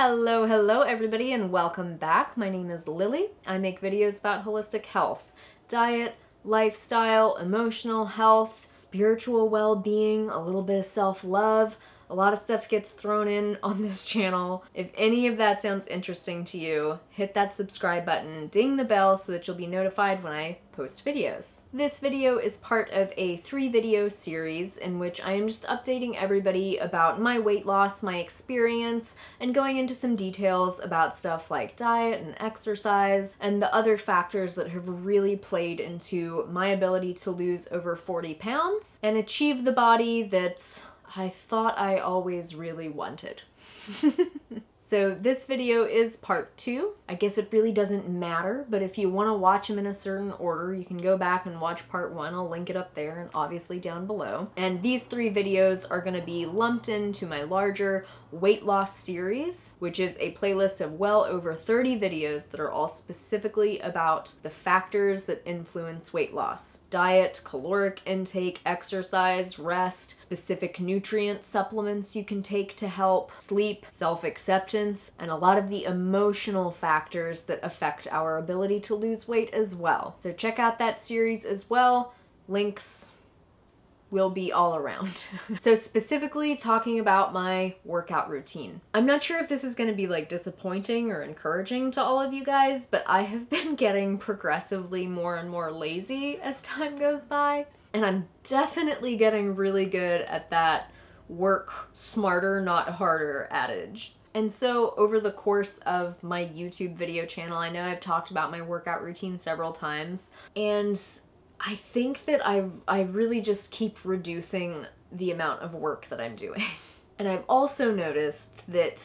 Hello everybody, and welcome back. My name is Lily. I make videos about holistic health, diet, lifestyle, emotional health, spiritual well-being, a little bit of self-love. A lot of stuff gets thrown in on this channel. If any of that sounds interesting to you, hit that subscribe button, ding the bell so that you'll be notified when I post videos. This video is part of a 3-video series in which I am just updating everybody about my weight loss, my experience, and going into some details about stuff like diet and exercise and the other factors that have really played into my ability to lose over 40 pounds and achieve the body that I thought I always really wanted. So this video is part 2. I guess it really doesn't matter, but if you want to watch them in a certain order, you can go back and watch part 1. I'll link it up there and obviously down below. And these 3 videos are going to be lumped into my larger weight loss series, which is a playlist of well over 30 videos that are all specifically about the factors that influence weight loss. Diet, caloric intake, exercise, rest, specific nutrient supplements you can take to help, sleep, self-acceptance, and a lot of the emotional factors that affect our ability to lose weight as well. So check out that series as well. Links will be all around. So specifically talking about my workout routine. I'm not sure if this is gonna be like disappointing or encouraging to all of you guys, but I have been getting progressively more and more lazy as time goes by. And I'm definitely getting really good at that work smarter, not harder adage. And so over the course of my YouTube video channel, I know I've talked about my workout routine several times, and I think that I really just keep reducing the amount of work that I'm doing. And I've also noticed that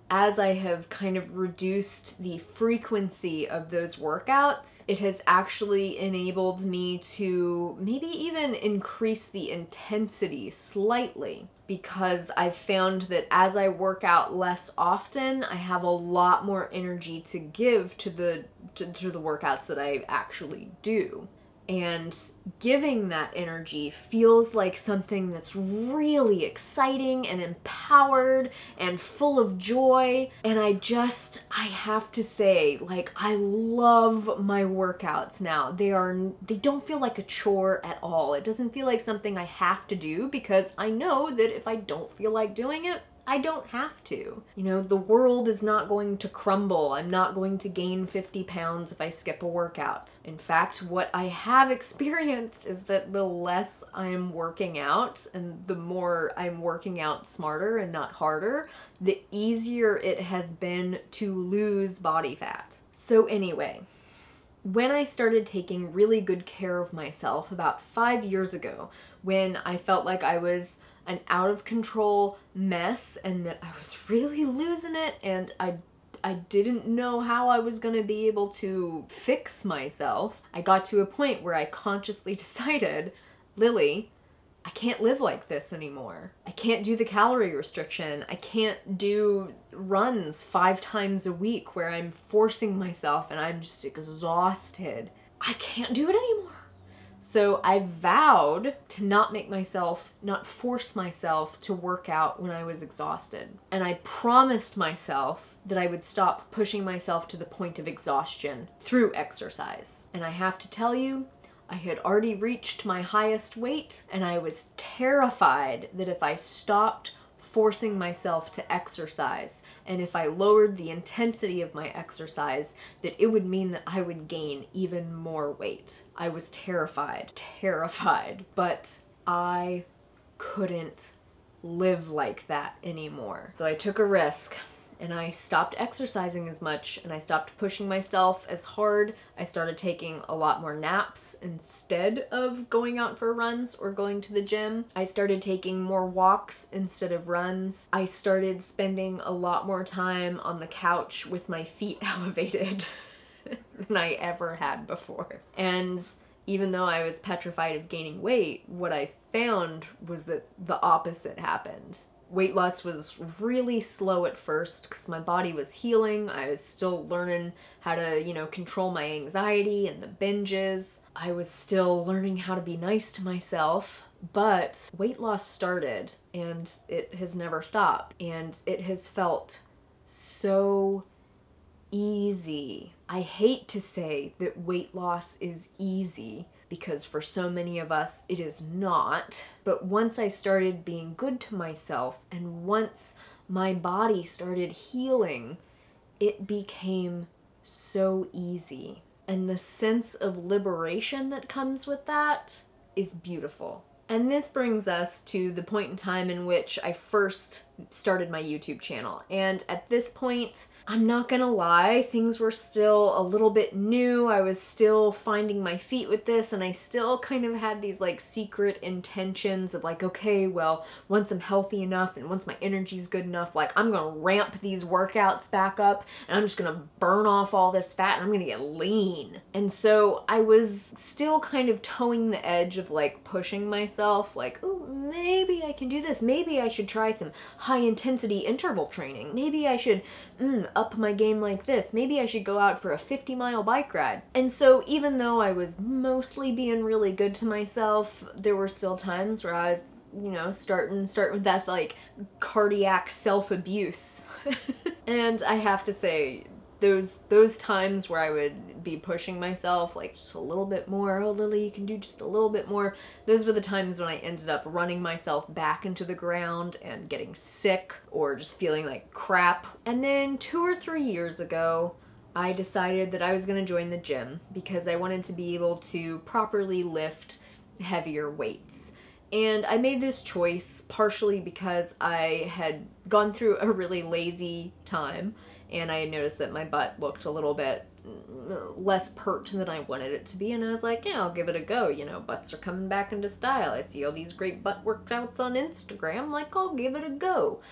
as I have kind of reduced the frequency of those workouts, it has actually enabled me to maybe even increase the intensity slightly, because I've found that as I work out less often, I have a lot more energy to give to the workouts that I actually do. And giving that energy feels like something that's really exciting and empowered and full of joy. And I have to say, like, I love my workouts now. They don't feel like a chore at all. It doesn't feel like something I have to do, because I know that if I don't feel like doing it, I don't have to. You know, the world is not going to crumble. I'm not going to gain 50 pounds if I skip a workout. In fact, what I have experienced is that the less I'm working out and the more I'm working out smarter and not harder, the easier it has been to lose body fat. So anyway, when I started taking really good care of myself about 5 years ago, when I felt like I was an out of control mess and that I was really losing it, and I didn't know how I was gonna be able to fix myself, I got to a point where I consciously decided, Lily, I can't live like this anymore. I can't do the calorie restriction. I can't do runs 5 times a week where I'm forcing myself and I'm just exhausted. I can't do it anymore. So I vowed to not force myself to work out when I was exhausted. And I promised myself that I would stop pushing myself to the point of exhaustion through exercise. And I have to tell you, I had already reached my highest weight, and I was terrified that if I stopped forcing myself to exercise, and if I lowered the intensity of my exercise, that it would mean that I would gain even more weight. I was terrified, but I couldn't live like that anymore. So I took a risk, and I stopped exercising as much, and I stopped pushing myself as hard. I started taking a lot more naps instead of going out for runs or going to the gym. I started taking more walks instead of runs. I started spending a lot more time on the couch with my feet elevated than I ever had before. And even though I was petrified of gaining weight, what I found was that the opposite happened. Weight loss was really slow at first because my body was healing. I was still learning how to, control my anxiety and the binges. I was still learning how to be nice to myself, but weight loss started and it has never stopped, and it has felt so easy. I hate to say that weight loss is easy, because for so many of us it is not. But once I started being good to myself, and once my body started healing, it became so easy. And the sense of liberation that comes with that is beautiful. And this brings us to the point in time in which I first started my YouTube channel. And at this point, I'm not gonna lie, things were still a little bit new. I was still finding my feet with this, and I still kind of had these like secret intentions of like, okay, well, once I'm healthy enough and once my energy's good enough, like I'm gonna ramp these workouts back up and I'm just gonna burn off all this fat and I'm gonna get lean. And so I was still kind of towing the edge of like pushing myself, like, oh, maybe I can do this. Maybe I should try some high intensity interval training. Maybe I should up my game like this. Maybe I should go out for a 50-mile bike ride. And so even though I was mostly being really good to myself, there were still times where I was, you know, starting with that like cardiac self-abuse. And I have to say, those times where I would be pushing myself like just a little bit more, oh Lily, you can do just a little bit more, those were the times when I ended up running myself back into the ground and getting sick or just feeling like crap. And then 2 or 3 years ago, I decided that I was going to join the gym because I wanted to be able to properly lift heavier weights. And I made this choice partially because I had gone through a really lazy time, and I had noticed that my butt looked a little bit less pert than I wanted it to be, and I was like, yeah, I'll give it a go. You know, butts are coming back into style. I see all these great butt workouts on Instagram, like, I'll give it a go.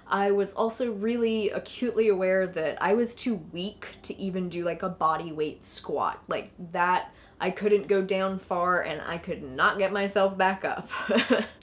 I was also really acutely aware that I was too weak to even do like a body weight squat. Like that, I couldn't go down far and I could not get myself back up.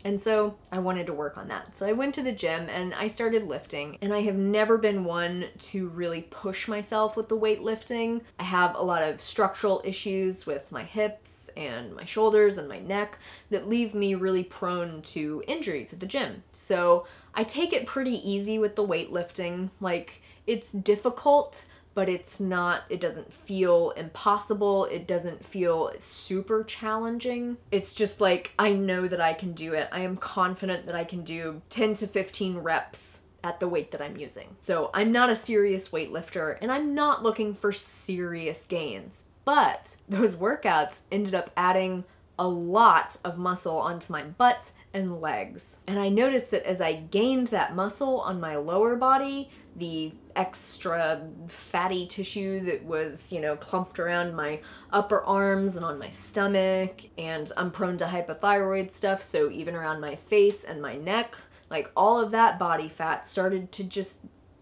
And so I wanted to work on that. So I went to the gym and I started lifting, and I have never been one to really push myself with the weightlifting. I have a lot of structural issues with my hips and my shoulders and my neck that leave me really prone to injuries at the gym. So I take it pretty easy with the weightlifting. Like, it's difficult, but it's not, it doesn't feel impossible. It doesn't feel super challenging. It's just like, I know that I can do it. I am confident that I can do 10 to 15 reps at the weight that I'm using. So I'm not a serious weightlifter, and I'm not looking for serious gains. But those workouts ended up adding a lot of muscle onto my butt and legs. And I noticed that as I gained that muscle on my lower body, the extra fatty tissue that was, you know, clumped around my upper arms and on my stomach, and I'm prone to hypothyroid stuff, so even around my face and my neck, like all of that body fat started to just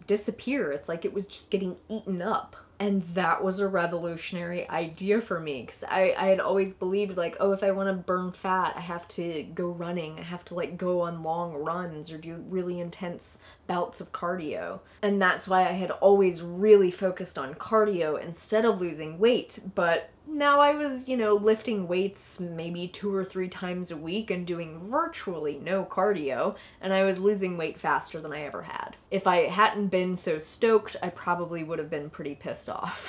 disappear. It's like it was just getting eaten up. And that was a revolutionary idea for me, because I had always believed like, oh, if I want to burn fat, I have to go running. I have to like go on long runs or do really intense bouts of cardio. And that's why I had always really focused on cardio instead of losing weight. But now I was, you know, lifting weights maybe 2 or 3 times a week and doing virtually no cardio, and I was losing weight faster than I ever had. If I hadn't been so stoked, I probably would have been pretty pissed off.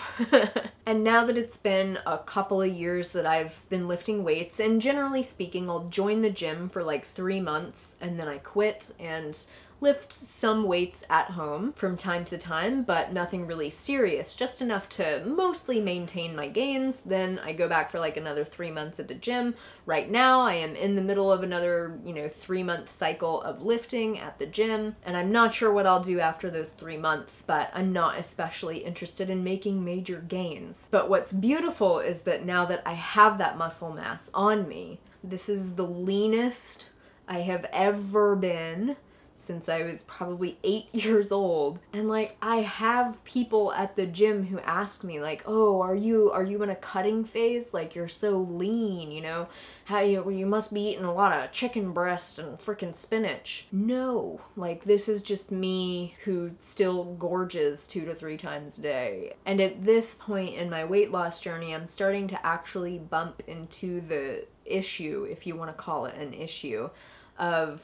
And now that it's been a couple of years that I've been lifting weights, and generally speaking, I'll join the gym for like 3 months and then I quit and lift some weights at home from time to time, but nothing really serious, just enough to mostly maintain my gains. Then I go back for like another 3 months at the gym. Right now I am in the middle of another, you know, 3-month cycle of lifting at the gym, and I'm not sure what I'll do after those 3 months, but I'm not especially interested in making major gains. But what's beautiful is that now that I have that muscle mass on me, this is the leanest I have ever been since I was probably 8 years old. And like, I have people at the gym who ask me like, oh, are you in a cutting phase? Like, you're so lean, you know, how you must be eating a lot of chicken breast and freaking spinach. No, like, this is just me who still gorges 2 to 3 times a day. And at this point in my weight loss journey, I'm starting to actually bump into the issue, if you want to call it an issue, of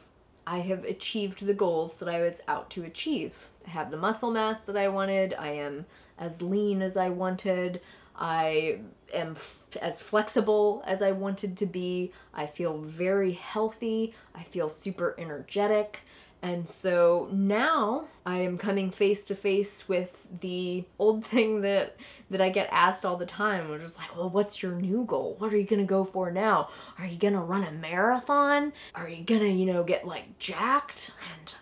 I have achieved the goals that I was out to achieve I have the muscle mass that I wanted. I am as lean as I wanted. I am as flexible as I wanted to be. I feel very healthy. I feel super energetic. And so now I am coming face to face with the old thing that I get asked all the time, which is like, well, what's your new goal? What are you gonna go for now? Are you gonna run a marathon? Are you gonna, you know, get like jacked? And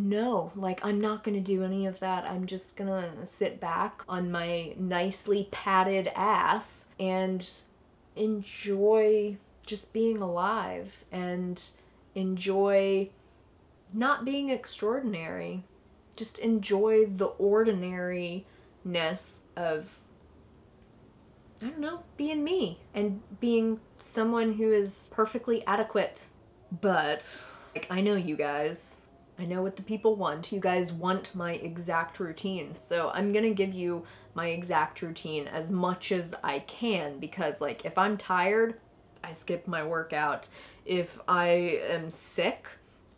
no, like I'm not gonna do any of that. I'm just gonna sit back on my nicely padded ass and enjoy just being alive and enjoy not being extraordinary. Just enjoy the ordinariness of, I don't know, being me and being someone who is perfectly adequate. But, like, I know you guys. I know what the people want. You guys want my exact routine. So I'm gonna give you my exact routine as much as I can, because, like, if I'm tired, I skip my workout. If I am sick,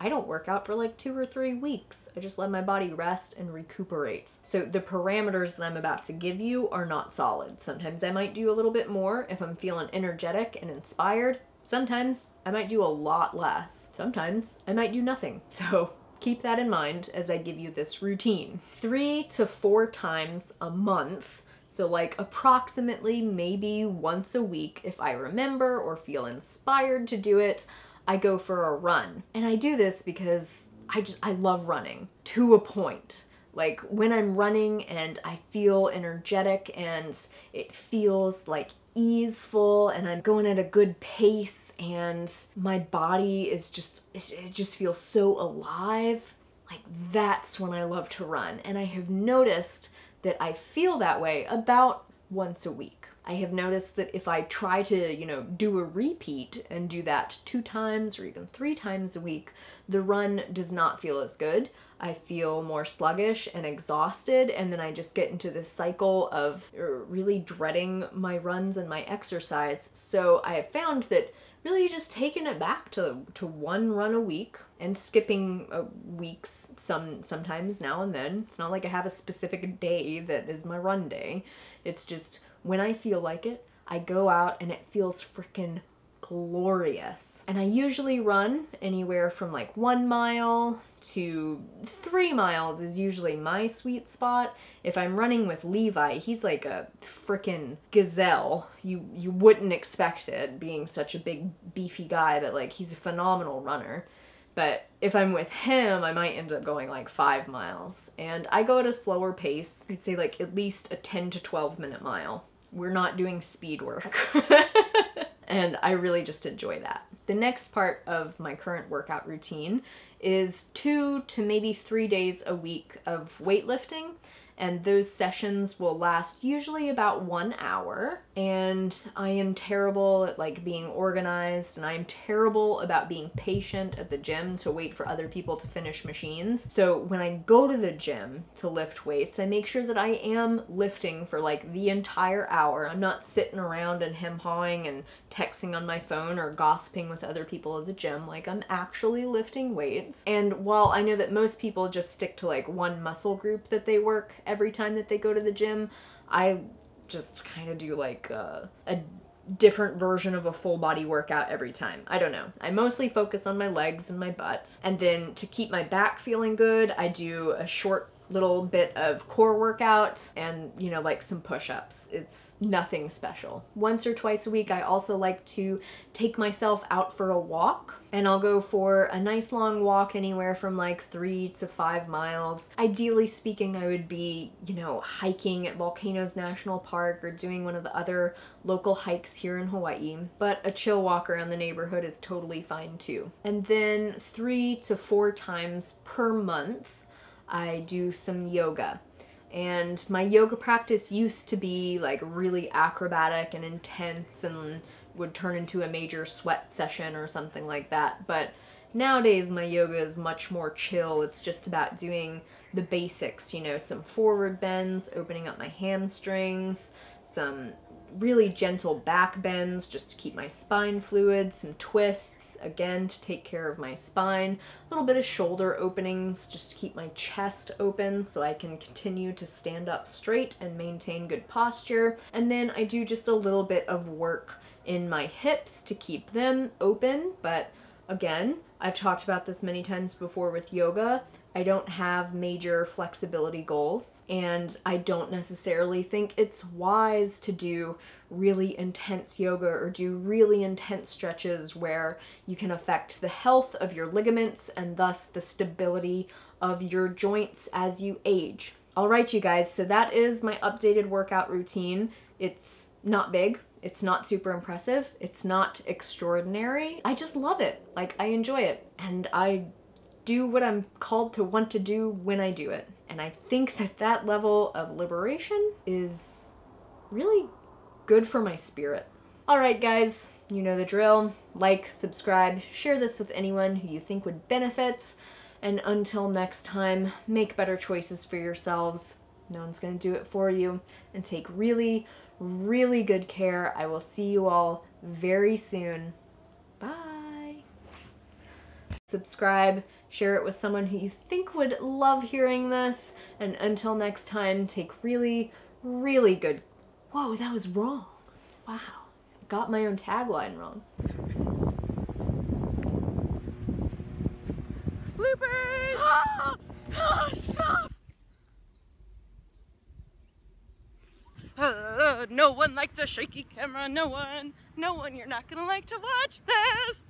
I don't work out for like 2 or 3 weeks. I just let my body rest and recuperate. So the parameters that I'm about to give you are not solid. Sometimes I might do a little bit more if I'm feeling energetic and inspired. Sometimes I might do a lot less. Sometimes I might do nothing. So keep that in mind as I give you this routine. 3 to 4 times a month. So like approximately maybe once a week if I remember or feel inspired to do it, I go for a run. And I do this because I love running to a point. Like when I'm running and I feel energetic and it feels like easeful and I'm going at a good pace and my body is just, it just feels so alive. Like that's when I love to run. And I have noticed that I feel that way about once a week. I have noticed that if I try to, you know, do a repeat and do that 2 times or even 3 times a week, the run does not feel as good. I feel more sluggish and exhausted, and then I just get into this cycle of really dreading my runs and my exercise. So I have found that really just taking it back to 1 run a week and skipping weeks sometimes now and then. It's not like I have a specific day that is my run day. It's just when I feel like it, I go out and it feels freaking glorious. And I usually run anywhere from like 1 mile to 3 miles is usually my sweet spot. If I'm running with Levi, he's like a freaking gazelle. You wouldn't expect it, being such a big beefy guy, but like he's a phenomenal runner. But if I'm with him, I might end up going like 5 miles. And I go at a slower pace. I'd say like at least a 10 to 12 minute mile. We're not doing speed work. And I really just enjoy that. The next part of my current workout routine is 2 to maybe 3 days a week of weightlifting. And those sessions will last usually about 1 hour. And I am terrible at like being organized, and I am terrible about being patient at the gym to wait for other people to finish machines. So when I go to the gym to lift weights, I make sure that I am lifting for like the entire hour. I'm not sitting around and hem-hawing and texting on my phone or gossiping with other people at the gym. Like I'm actually lifting weights. And while I know that most people just stick to like one muscle group that they work every time that they go to the gym, I just kind of do like a different version of a full body workout every time. I don't know. I mostly focus on my legs and my butt. And then to keep my back feeling good, I do a short little bit of core workouts and, you know, like some push-ups. It's nothing special. Once or twice a week, I also like to take myself out for a walk, and I'll go for a nice long walk anywhere from like 3 to 5 miles. Ideally speaking, I would be, you know, hiking at Volcanoes National Park or doing one of the other local hikes here in Hawaii, but a chill walk around the neighborhood is totally fine too. And then 3 to 4 times per month, I do some yoga. And my yoga practice used to be like really acrobatic and intense and would turn into a major sweat session or something like that. But nowadays my yoga is much more chill. It's just about doing the basics, you know, some forward bends, opening up my hamstrings, some really gentle back bends just to keep my spine fluid, some twists, again, to take care of my spine. A little bit of shoulder openings just to keep my chest open so I can continue to stand up straight and maintain good posture. And then I do just a little bit of work in my hips to keep them open, but again, I've talked about this many times before with yoga. I don't have major flexibility goals, and I don't necessarily think it's wise to do really intense yoga or do really intense stretches where you can affect the health of your ligaments and thus the stability of your joints as you age. All right, you guys, so that is my updated workout routine. It's not big. It's not super impressive. It's not extraordinary. I just love it. Like, I enjoy it. And I do what I'm called to want to do when I do it. And I think that that level of liberation is really good for my spirit. All right, guys, you know the drill. Like, subscribe, share this with anyone who you think would benefit. And until next time, make better choices for yourselves. No one's gonna do it for you. And take really, really good care. I will see you all very soon. Bye. Subscribe, share it with someone who you think would love hearing this. And until next time, take really, really good. Whoa, that was wrong. Wow. Got my own tagline wrong. Bloopers! Oh, stop! No one likes a shaky camera, no one, you're not gonna like to watch this!